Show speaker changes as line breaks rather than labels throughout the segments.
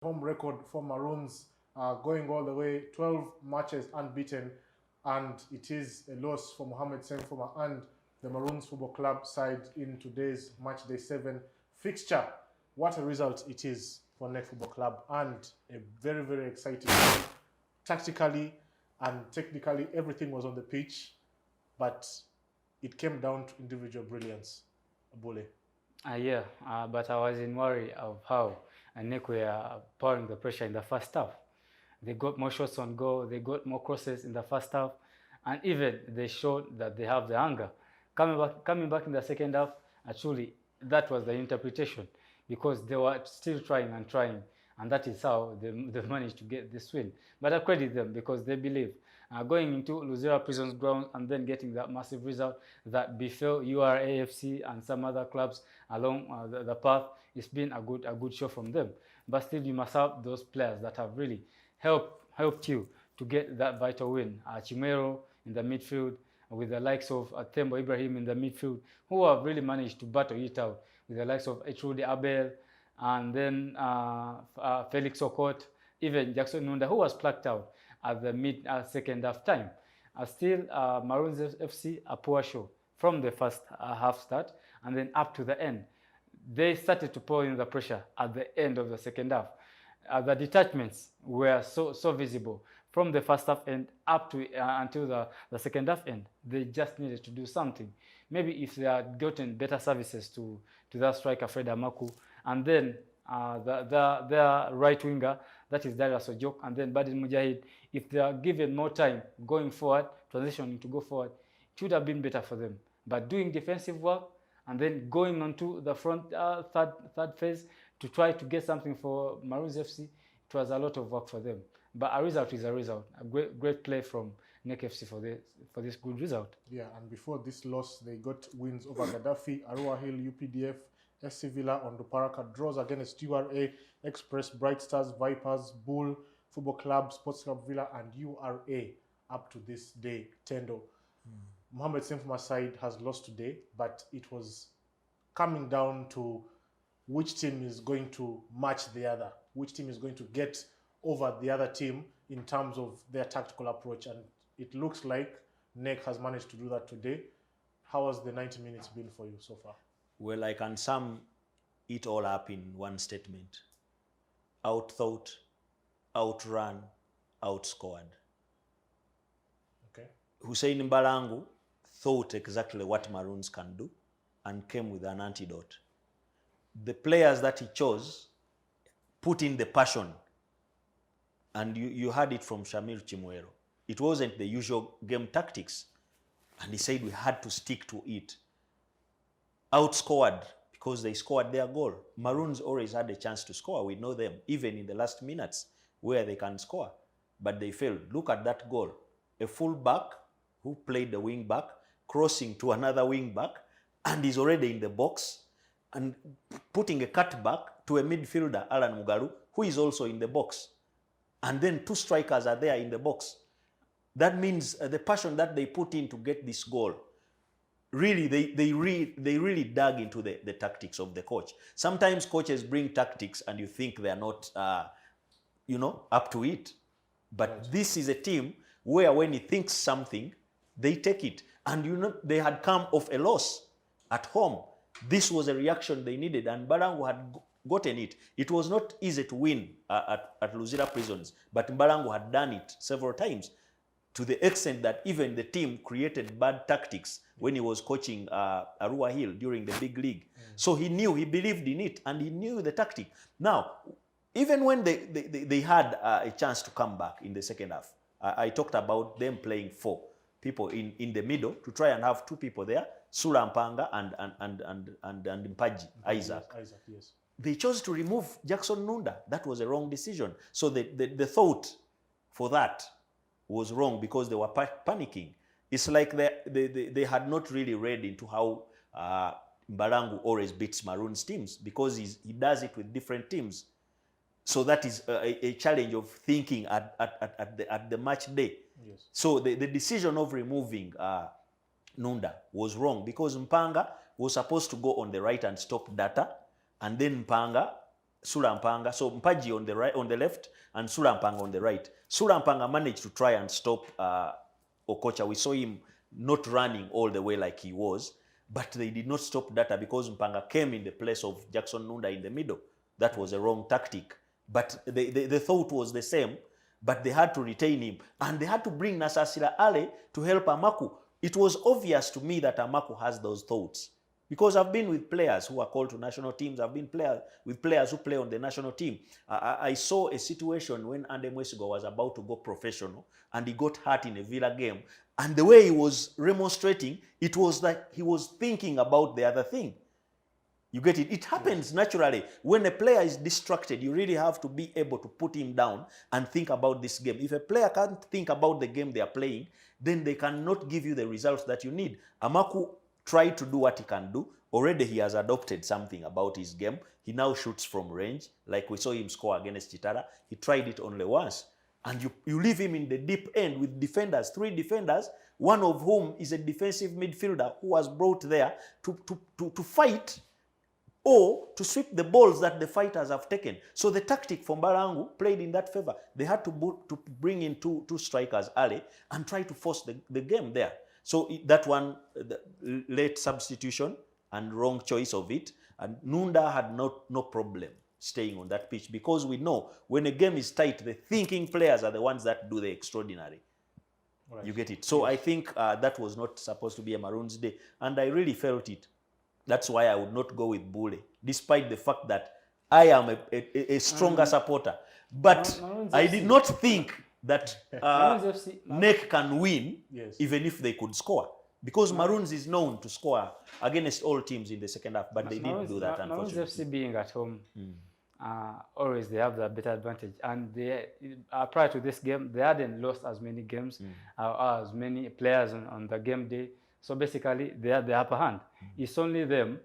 home record for Maroons, going all the way 12 matches unbeaten, and it is a loss for Mohamed Senfoma and the Maroons Football Club side in today's match day 7 fixture. What a result it is for NEC Football Club, and a very, very exciting game. Tactically and technically, everything was on the pitch, but it came down to individual brilliance. Abule.
Yeah, but I was in worry of how NEC were pouring the pressure in the first half. They got more shots on goal, they got more crosses in the first half, and even they showed that they have the hunger. Coming back in the second half, actually, that was the interpretation because they were still trying and trying, and that is how they managed to get this win. But I credit them because they believe. Going into Luzira Prison's ground and then getting that massive result that befell URAFC and some other clubs along the path, it's been a good show from them. But still, you must have those players that have really helped you to get that vital win. Chimero in the midfield, with the likes of Tembo Ibrahim in the midfield, who have really managed to battle it out with the likes of Etrude Abel and then Felix Okot, even Jackson Nunda, who was plucked out at the second half time. Still, Maroons FC, a poor show from the first half start and then up to the end. They started to pour in the pressure at the end of the second half. The detachments were so visible from the first half end up to until the second half end. They just needed to do something. Maybe if they had gotten better services to that striker Fred Amaku, and then their right winger, that is Darius Ojok, and then Badin Mujahid, if they are given more time going forward, transitioning to go forward, it would have been better for them. But doing defensive work and then going on to the front third phase to try to get something for Maroons FC, it was a lot of work for them. But a result is a result. A great play from NEC FC for this good result.
Yeah, and before this loss, they got wins over Gaddafi, Arua Hill, UPDF, SC Villa, Onduparaka, draws against URA, Express, Bright Stars, Vipers, Bull, Football Club, Sports Club Villa, and URA up to this day, Tendo. Mohamed Senfuma's side has lost today, but it was coming down to which team is going to match the other, which team is going to get over the other team in terms of their tactical approach. And it looks like NEC has managed to do that today. How has the 90 minutes been for you so far?
Well, I can sum it all up in one statement. Outthought, outrun, outscored.
Okay.
Hussein Mbalangu thought exactly what Maroons can do and came with an antidote. The players that he chose put in the passion, and you heard it from Shamir Chimwero. It wasn't the usual game tactics, and he said we had to stick to it. Outscored because they scored their goal. Maroons always had a chance to score. We know them, even in the last minutes where they can score, but they failed. Look at that goal. A full back who played the wing back, crossing to another wing back, and is already in the box, and putting a cutback to a midfielder, Alan Mugalu, who is also in the box. And then two strikers are there in the box. That means the passion that they put in to get this goal, really, they really dug into the tactics of the coach. Sometimes coaches bring tactics and you think they're not, up to it. But right. This is a team where when he thinks something, they take it. And they had come off a loss at home. This was a reaction they needed, and Mbalangu had gotten it. It was not easy to win at Luzira Prisons, but Mbalangu had done it several times, to the extent that even the team created bad tactics when he was coaching Arua Hill during the big league. So he believed in it, and he knew the tactic. Now, even when they had a chance to come back in the second half, I talked about them playing 4 people in the middle to try and have 2 people there, Sula Mpanga and Mpaji, Isaac.
Isaac, yes.
They chose to remove Jackson Nunda. That was a wrong decision. So the thought for that was wrong because they were panicking. It's like they had not really read into how Mbalangu always beats Maroons teams, because he does it with different teams. So that is a challenge of thinking at the match day.
Yes.
So the decision of removing Nunda was wrong, because Mpanga was supposed to go on the right and stop Data, and then Mpanga Sulampanga. So Mpaji on the right, on the left, and Sulampanga on the right. Sulampanga managed to try and stop Okocha. We saw him not running all the way like he was, but they did not stop Data because Mpanga came in the place of Jackson Nunda in the middle. That was a wrong tactic. But the thought was the same, but they had to retain him. And they had to bring Nasasira Ale to help Amaku. It was obvious to me that Amaku has those thoughts. Because I've been with players who are called to national teams. I've been with players who play on the national team. I saw a situation when Ande Mwesigo was about to go professional and he got hurt in a Villa game. And the way he was remonstrating, it was like he was thinking about the other thing. You get it? It happens naturally. When a player is distracted, you really have to be able to put him down and think about this game. If a player can't think about the game they are playing, then they cannot give you the results that you need. Amaku tried to do what he can do. Already he has adopted something about his game. He now shoots from range, like we saw him score against Chitara. He tried it only once. And you leave him in the deep end with defenders, 3 defenders, one of whom is a defensive midfielder who was brought there to fight or to sweep the balls that the fighters have taken. So the tactic from Barangu played in that favor. They had to bring in two strikers early and try to force the game there. So that one, the late substitution and wrong choice of it, and Nunda had no problem staying on that pitch because we know when a game is tight, the thinking players are the ones that do the extraordinary. Right. You get it? So yes. I think that was not supposed to be a Maroons day, and I really felt it. That's why I would not go with Bule, despite the fact that I am a stronger supporter. But I did not think that NEC can win even if they could score. Because Maroons is known to score against all teams in the second half, but they didn't do that, unfortunately.
Maroons FC being at home, always they have the better advantage. And they, prior to this game, they hadn't lost as many games, as many players on the game day. So basically, they had the upper hand. It's only them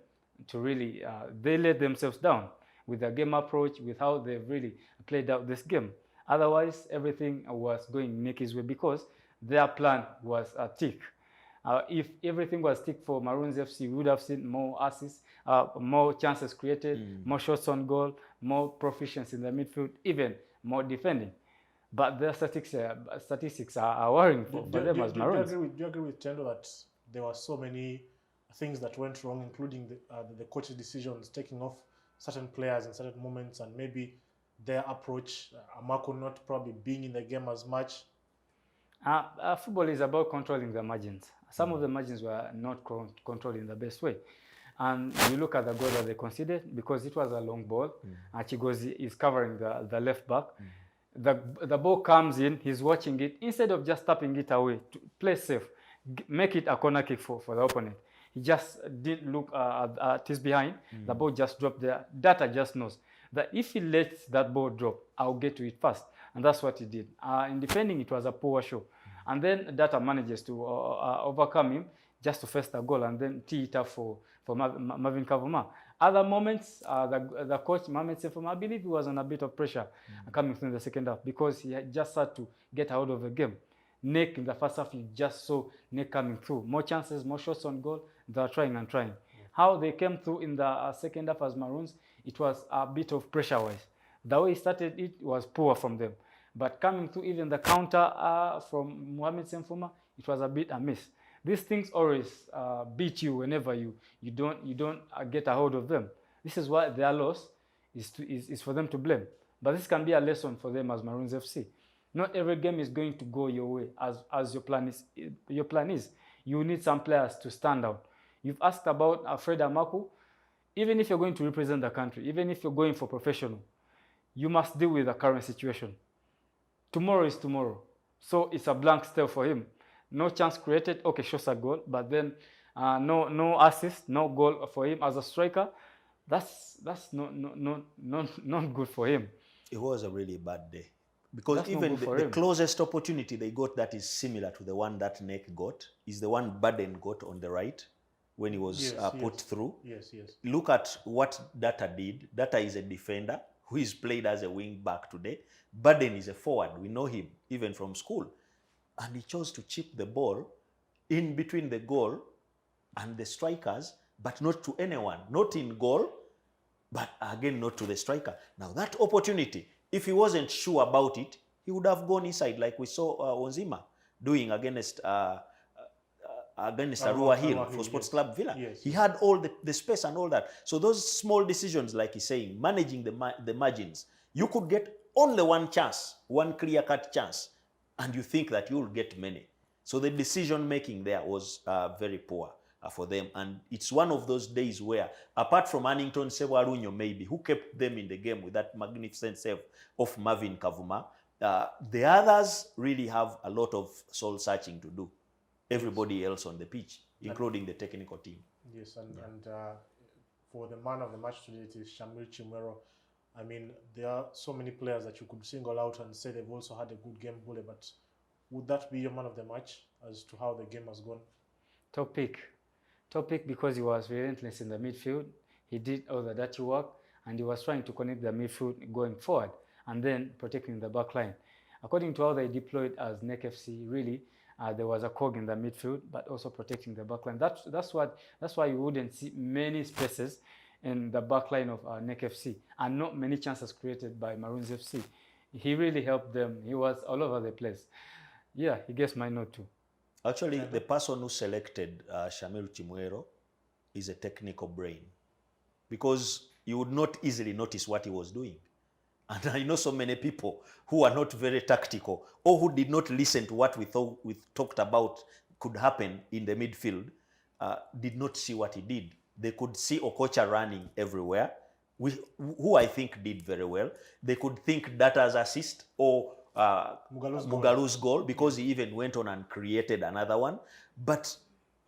to really, they let themselves down with the game approach, with how they've really played out this game. Otherwise, everything was going NEC's way because their plan was a tick. If everything was tick for Maroons FC, we would have seen more assists, more chances created, more shots on goal, more proficiency in the midfield, even more defending. But their statistics are worrying for them as Maroons.
Do you agree with Tendo that there were so many things that went wrong, including the coach's decisions, taking off certain players in certain moments, and maybe their approach, Amako not probably being in the game as much?
Football is about controlling the margins. Some of the margins were not controlled in the best way. And you look at the goal that they conceded, because it was a long ball, Chigozi is covering the left back. The ball comes in, he's watching it. Instead of just tapping it away, to play safe, make it a corner kick for the opponent. He just didn't look at his behind. The ball just dropped there. Data just knows that if he lets that ball drop, I'll get to it fast. And that's what he did. In defending, it was a poor show. And then Data manages to overcome him just to face the goal and then tee it up for Marvin Kavuma. Other moments, the coach, Mohamed Sefom, I believe he was on a bit of pressure coming through in the second half because he had just had to get out of the game. NEC in the first half, you just saw NEC coming through. More chances, more shots on goal. They were trying and trying. How they came through in the second half as Maroons, it was a bit of pressure-wise. The way he started it was poor from them. But coming through even the counter from Mohamed Senfuma, it was a bit amiss. These things always beat you whenever you don't get a hold of them. This is why their loss is for them to blame. But this can be a lesson for them as Maroons FC. Not every game is going to go your way as your plan is. You need some players to stand out. You've asked about Fred Amaku. Even if you're going to represent the country, even if you're going for professional, you must deal with the current situation. Tomorrow is tomorrow. So it's a blank stare for him. No chance created, okay, shows a goal, but then no assist, no goal for him as a striker. That's not good for him.
It was a really bad day. Because even the closest opportunity they got that is similar to the one that NEC got is the one Baden got on the right when he was put through.
Yes.
Look at what Data did. Data is a defender who is played as a wing back today. Baden is a forward. We know him even from school. And he chose to chip the ball in between the goal and the strikers, but not to anyone. Not in goal, but again, not to the striker. Now, that opportunity, if he wasn't sure about it, he would have gone inside like we saw Onzima doing against Arua Hill for Sports Club Villa.
Yes,
he had all the space and all that. So those small decisions, like he's saying, managing the margins, you could get only one chance, one clear-cut chance, and you think that you'll get many. So the decision-making there was very poor for them. And it's one of those days where, apart from Annington Sewarunyo maybe, who kept them in the game with that magnificent save of Marvin Kavuma, the others really have a lot of soul-searching to do. Everybody else on the pitch, including the technical team.
Yes, and for the man of the match today, it is Shamil Chimwero. I mean, there are so many players that you could single out and say they've also had a good game, Bule, but would that be your man of the match as to how the game has gone?
Top pick because he was relentless in the midfield. He did all the dirty work, and he was trying to connect the midfield going forward and then protecting the back line. According to how they deployed as NEC FC, really, there was a cog in the midfield, but also protecting the back line. That's why you wouldn't see many spaces in the back line of NEC FC, and not many chances created by Maroons FC. He really helped them. He was all over the place. Yeah, he gets my note too.
Actually, the person who selected Shamil Chimwero is a technical brain, because you would not easily notice what he was doing. And I know so many people who are not very tactical, or who did not listen to what we talked about could happen in the midfield, did not see what he did. They could see Okocha running everywhere, who I think did very well. They could think that as assist or Mugalu's goal, because he even went on and created another one. But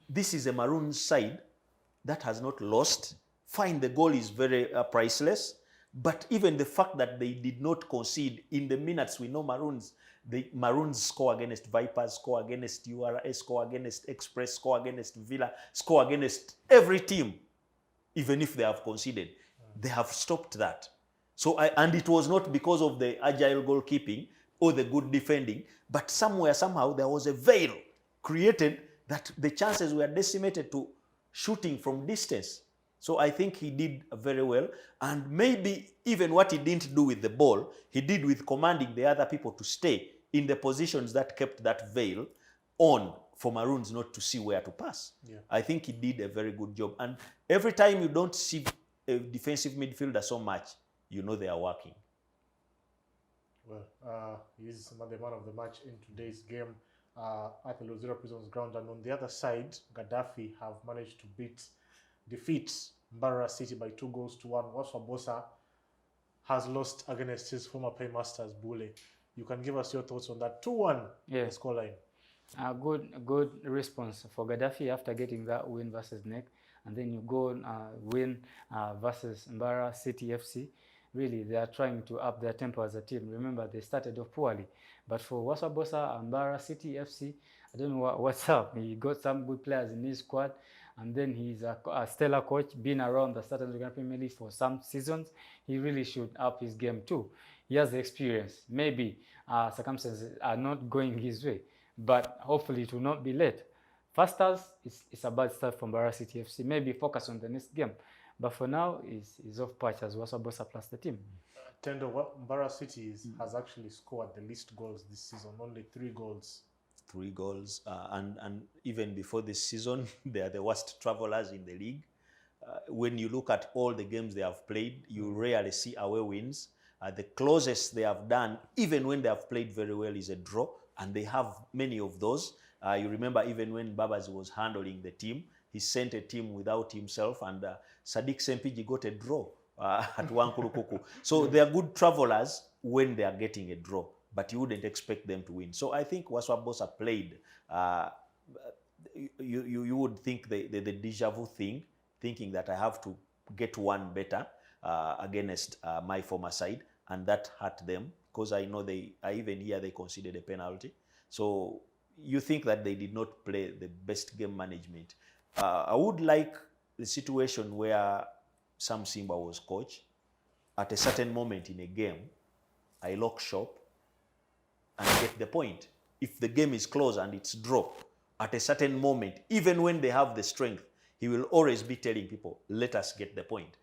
this is a Maroons side that has not lost. Fine, the goal is very priceless. But even the fact that they did not concede in the minutes, we know the Maroons score against Vipers, score against URA, score against Express, score against Villa, score against every team, even if they have conceded. They have stopped that. So, and it was not because of the agile goalkeeping or the good defending, but somehow, there was a veil created that the chances were decimated to shooting from distance. So I think he did very well, and maybe even what he didn't do with the ball, he did with commanding the other people to stay in the positions that kept that veil on for Maroons not to see where to pass. Yeah. I think he did a very good job. And every time you don't see a defensive midfielder so much, you know they are working.
Well, he's the man of the match in today's game at the Luzira Prisons ground. And on the other side, Gaddafi have managed to defeat Mbarara City by 2-1. Waswa has lost against his former paymasters, Bule. You can give us your thoughts on that. 2-1, the scoreline.
Good response for Gaddafi after getting that win versus NEC, and then you go win versus Mbarara City FC. Really, they are trying to up their tempo as a team. Remember, they started off poorly. But for Waswa and Mbarara City FC, I don't know what's up. He got some good players in his squad, and then he's a stellar coach, been around the Southern African Premier League for some seasons. He really should up his game too. He has the experience. Maybe circumstances are not going his way, but hopefully it will not be late. First start, it's a bad start from Mbarara City FC. Maybe focus on the next game. But for now, he's off patch as Waswa plus the team.
Tendo, Mbarara City has actually scored the least goals this season, only 3 goals.
3 goals, and even before this season, they are the worst travelers in the league. When you look at all the games they have played, you rarely see away wins. The closest they have done, even when they have played very well, is a draw, and they have many of those. You remember even when Babas was handling the team, he sent a team without himself, and Sadiq Sempiji got a draw at Wankurukuku. So they are good travelers when they are getting a draw, but you wouldn't expect them to win. So I think Waswa played, you would think the deja vu thing, thinking that I have to get one better against my former side, and that hurt them, because I know even here they conceded a penalty. So you think that they did not play the best game management. I would like the situation where Sam Simba was coach. At a certain moment in a game, I lock shop and get the point. If the game is close and it's draw, at a certain moment, even when they have the strength, he will always be telling people, let us get the point.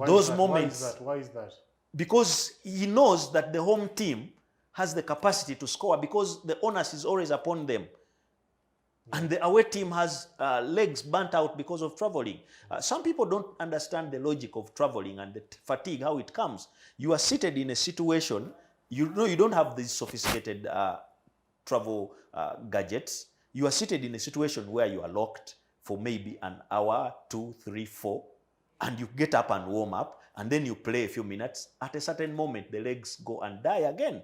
Those moments,
Why is that?
because he knows that the home team has the capacity to score because the onus is always upon them. And the away team has legs burnt out because of traveling. Some people don't understand the logic of traveling and the fatigue, how it comes. You are seated in a situation, you know, you don't have these sophisticated travel gadgets. You are seated in a situation where you are locked for maybe an hour, 2, 3, 4, and you get up and warm up, and then you play a few minutes. At a certain moment, the legs go and die again.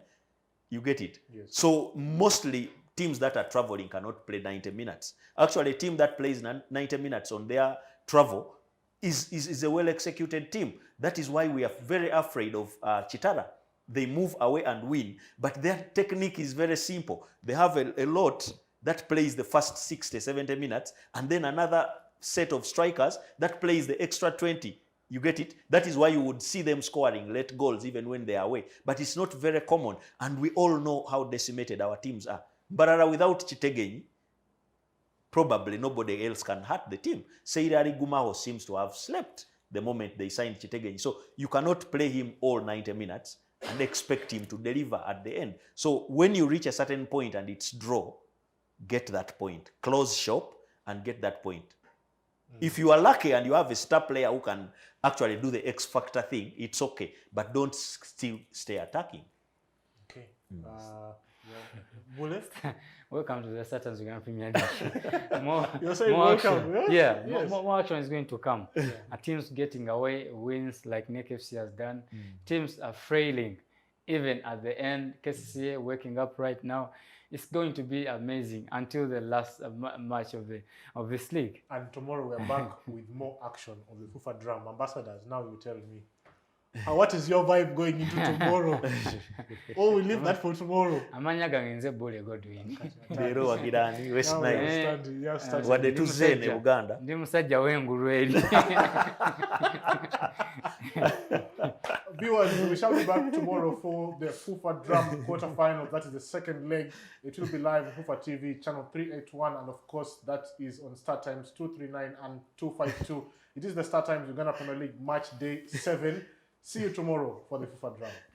You get it?
Yes.
So mostly teams that are traveling cannot play 90 minutes. Actually, a team that plays 90 minutes on their travel is a well-executed team. That is why we are very afraid of Chitara. They move away and win, but their technique is very simple. They have a lot that plays the first 60, 70 minutes, and then another set of strikers that plays the extra 20. You get it? That is why you would see them scoring late goals even when they are away. But it's not very common, and we all know how decimated our teams are. Mbarara without Chitegenyi, probably nobody else can hurt the team. Seirari Gumaho seems to have slept the moment they signed Chitegenyi. So you cannot play him all 90 minutes and expect him to deliver at the end. So when you reach a certain point and it's draw, get that point. Close shop and get that point. If you are lucky and you have a star player who can actually do the X factor thing, it's okay. But don't still stay attacking.
Okay. Bullet?
Welcome to the StarTimes Uganda Premier League.
You're saying welcome,
action.
yes?
Yeah,
Yes.
more action is going to come. Teams getting away wins like NEC FC has done. Teams are frailing. Even at the end, KCCA waking up right now. It's going to be amazing until the last match of this league.
And tomorrow we're back with more action of the FIFA drum. Ambassadors, now you tell me. What is your vibe going into tomorrow? Oh, we leave that for tomorrow.
Amanya gangenze bole Godwin.
Leero wagirani West Nile. Wadde tuzze ne Uganda.
Ndi musajja w'engulu eri.
Viewers, we shall be back tomorrow for the FIFA Drum quarterfinal. That is the second leg. It will be live on FIFA TV, channel 381, and of course, that is on StarTimes 239 and 252. It is the StarTimes Uganda Premier League match day 7. See you tomorrow for the FIFA Drum.